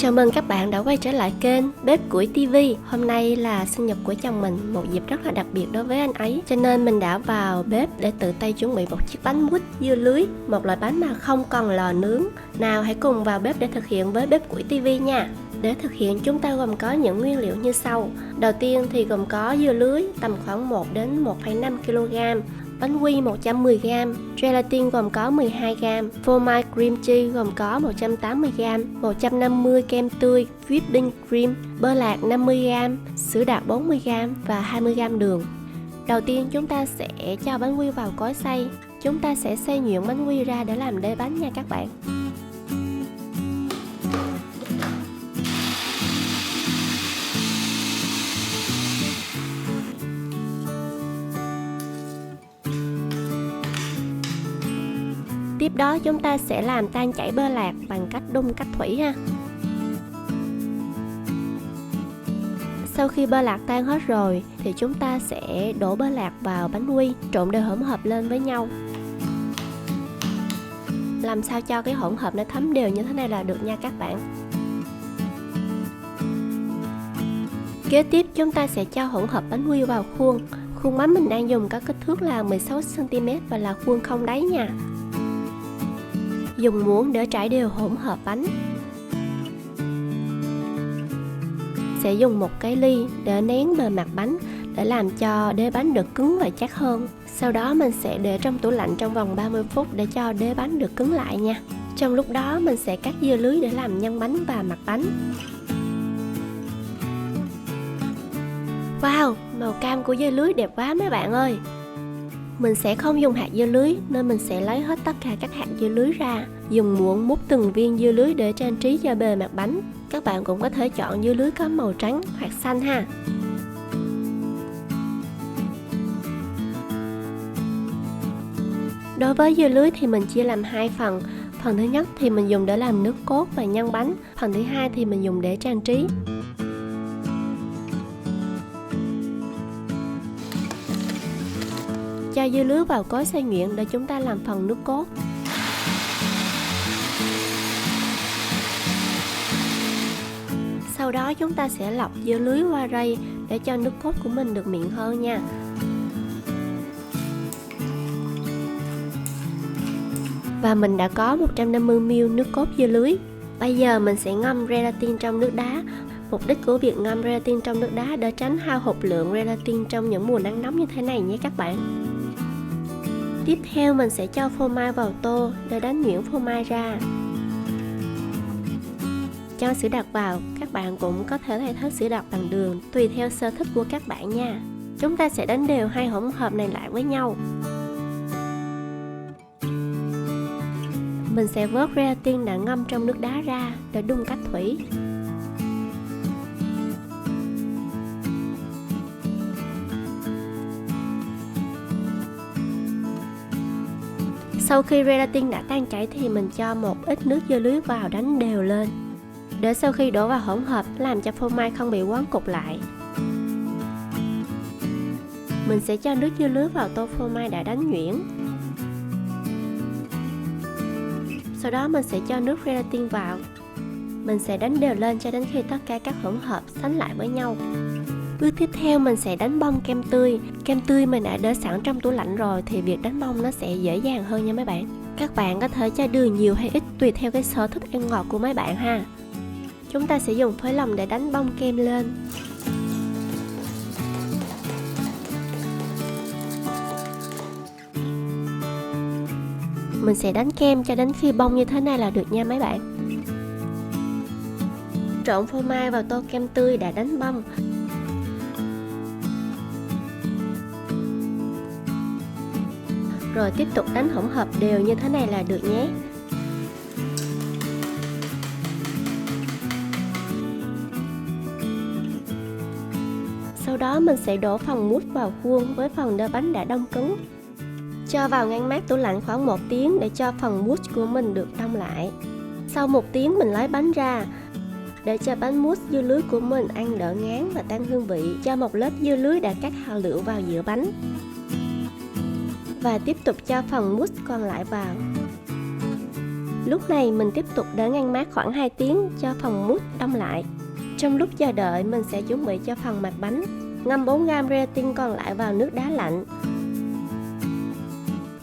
Chào mừng các bạn đã quay trở lại kênh Bếp Củi TV. Hôm nay là sinh nhật của chồng mình, một dịp rất là đặc biệt đối với anh ấy. Cho nên mình đã vào bếp để tự tay chuẩn bị một chiếc bánh mousse dưa lưới, một loại bánh mà không cần lò nướng. Nào hãy cùng vào bếp để thực hiện với Bếp Củi TV nha. Để thực hiện chúng ta gồm có những nguyên liệu như sau. Đầu tiên thì gồm có dưa lưới tầm khoảng 1 đến 1,5 kg, bánh quy 110g, gelatin gồm có 12g, phô mai cream cheese gồm có 180g, 150 kem tươi, whipping cream, bơ lạc 50g, sữa đặc 40g và 20g đường. Đầu tiên chúng ta sẽ cho bánh quy vào cối xay. Chúng ta sẽ xay nhuyễn bánh quy ra để làm đế bánh nha các bạn. Tiếp đó chúng ta sẽ làm tan chảy bơ lạc bằng cách đun cách thủy ha. Sau khi bơ lạc tan hết rồi thì chúng ta sẽ đổ bơ lạc vào bánh quy, trộn đều hỗn hợp lên với nhau. Làm sao cho cái hỗn hợp nó thấm đều như thế này là được nha các bạn. Kế tiếp chúng ta sẽ cho hỗn hợp bánh quy vào khuôn. Khuôn bánh mình đang dùng có kích thước là 16 cm và là khuôn không đáy nha. Dùng muỗng để trải đều hỗn hợp bánh. Sẽ dùng một cái ly để nén bề mặt bánh để làm cho đế bánh được cứng và chắc hơn. Sau đó mình sẽ để trong tủ lạnh trong vòng 30 phút để cho đế bánh được cứng lại nha. Trong lúc đó mình sẽ cắt dưa lưới để làm nhân bánh và mặt bánh. Wow, màu cam của dưa lưới đẹp quá mấy bạn ơi. Mình sẽ không dùng hạt dưa lưới nên mình sẽ lấy hết tất cả các hạt dưa lưới ra. Dùng muỗng múc từng viên dưa lưới để trang trí cho bề mặt bánh. Các bạn cũng có thể chọn dưa lưới có màu trắng hoặc xanh ha. Đối với dưa lưới thì mình chia làm hai phần. Phần thứ nhất thì mình dùng để làm nước cốt và nhân bánh. Phần thứ hai thì mình dùng để trang trí. Cho dưa lưới vào cối xay nhuyễn để chúng ta làm phần nước cốt. Sau đó chúng ta sẽ lọc dưa lưới qua rây để cho nước cốt của mình được mịn hơn nha. Và mình đã có 150ml nước cốt dưa lưới. Bây giờ mình sẽ ngâm gelatin trong nước đá. Mục đích của việc ngâm gelatin trong nước đá để tránh hao hụt lượng gelatin trong những mùa nắng nóng như thế này nhé các bạn. Tiếp theo mình sẽ cho phô mai vào tô để đánh nhuyễn phô mai ra. Cho sữa đặc vào, các bạn cũng có thể thay thế sữa đặc bằng đường tùy theo sở thích của các bạn nha. Chúng ta sẽ đánh đều hai hỗn hợp này lại với nhau. Mình sẽ vớt gelatin đã ngâm trong nước đá ra để đun cách thủy. Sau khi gelatin đã tan chảy thì mình cho một ít nước dưa lưới vào đánh đều lên. Để sau khi đổ vào hỗn hợp làm cho phô mai không bị quấn cục lại. Mình sẽ cho nước dưa lưới vào tô phô mai đã đánh nhuyễn. Sau đó mình sẽ cho nước gelatin vào. Mình sẽ đánh đều lên cho đến khi tất cả các hỗn hợp sánh lại với nhau. Bước tiếp theo mình sẽ đánh bông kem tươi. Kem tươi mình đã để sẵn trong tủ lạnh rồi thì việc đánh bông nó sẽ dễ dàng hơn nha mấy bạn. Các bạn có thể cho đường nhiều hay ít tùy theo cái sở thích ăn ngọt của mấy bạn ha. Chúng ta sẽ dùng phới lòng để đánh bông kem lên. Mình sẽ đánh kem cho đến khi bông như thế này là được nha mấy bạn. Trộn phô mai vào tô kem tươi đã đánh bông. Rồi tiếp tục đánh hỗn hợp đều như thế này là được nhé. Sau đó mình sẽ đổ phần mousse vào khuôn với phần đế bánh đã đông cứng. Cho vào ngăn mát tủ lạnh khoảng 1 tiếng để cho phần mousse của mình được đông lại. Sau 1 tiếng mình lấy bánh ra. Để cho bánh mousse dưa lưới của mình ăn đỡ ngán và tăng hương vị, cho một lớp dưa lưới đã cắt hạt lựu vào giữa bánh. Và tiếp tục cho phần mousse còn lại vào. Lúc này mình tiếp tục để ngăn mát khoảng 2 tiếng cho phần mousse đông lại. Trong lúc chờ đợi, mình sẽ chuẩn bị cho phần mặt bánh. Ngâm 4g gelatin còn lại vào nước đá lạnh.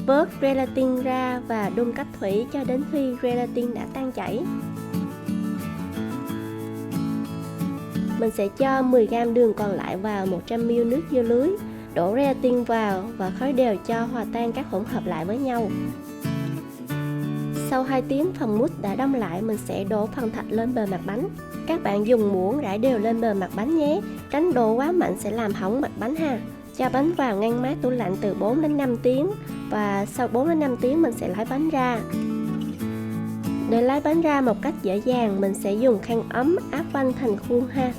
Vớt gelatin ra và đun cách thủy cho đến khi gelatin đã tan chảy. Mình sẽ cho 10g đường còn lại vào 100ml nước dưa lưới, đổ gelatin vào và khuấy đều cho hòa tan các hỗn hợp lại với nhau. Sau 2 tiếng phần mousse đã đông lại, mình sẽ đổ phần thạch lên bề mặt bánh. Các bạn dùng muỗng rải đều lên bề mặt bánh nhé, tránh đổ quá mạnh sẽ làm hỏng mặt bánh ha. Cho bánh vào ngăn mát tủ lạnh từ 4 đến 5 tiếng và sau 4 đến 5 tiếng mình sẽ lấy bánh ra. Để lấy bánh ra một cách dễ dàng, mình sẽ dùng khăn ấm áp quanh thành khuôn ha.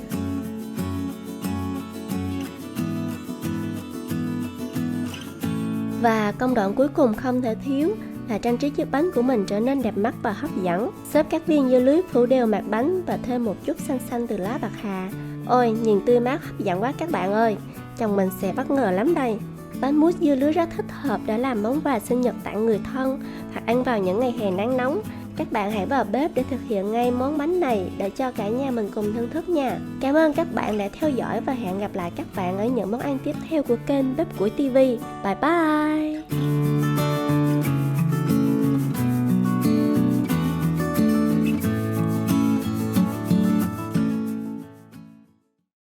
Và công đoạn cuối cùng không thể thiếu là trang trí chiếc bánh của mình trở nên đẹp mắt và hấp dẫn. Xếp các viên dưa lưới phủ đều mặt bánh và thêm một chút xanh xanh từ lá bạc hà. Ôi, nhìn tươi mát hấp dẫn quá các bạn ơi. Chồng mình sẽ bất ngờ lắm đây. Bánh mousse dưa lưới rất thích hợp để làm món quà sinh nhật tặng người thân hoặc ăn vào những ngày hè nắng nóng. Các bạn hãy vào bếp để thực hiện ngay món bánh này để cho cả nhà mình cùng thưởng thức nha. Cảm ơn các bạn đã theo dõi và hẹn gặp lại các bạn ở những món ăn tiếp theo của kênh Bếp Củi TV. Bye bye!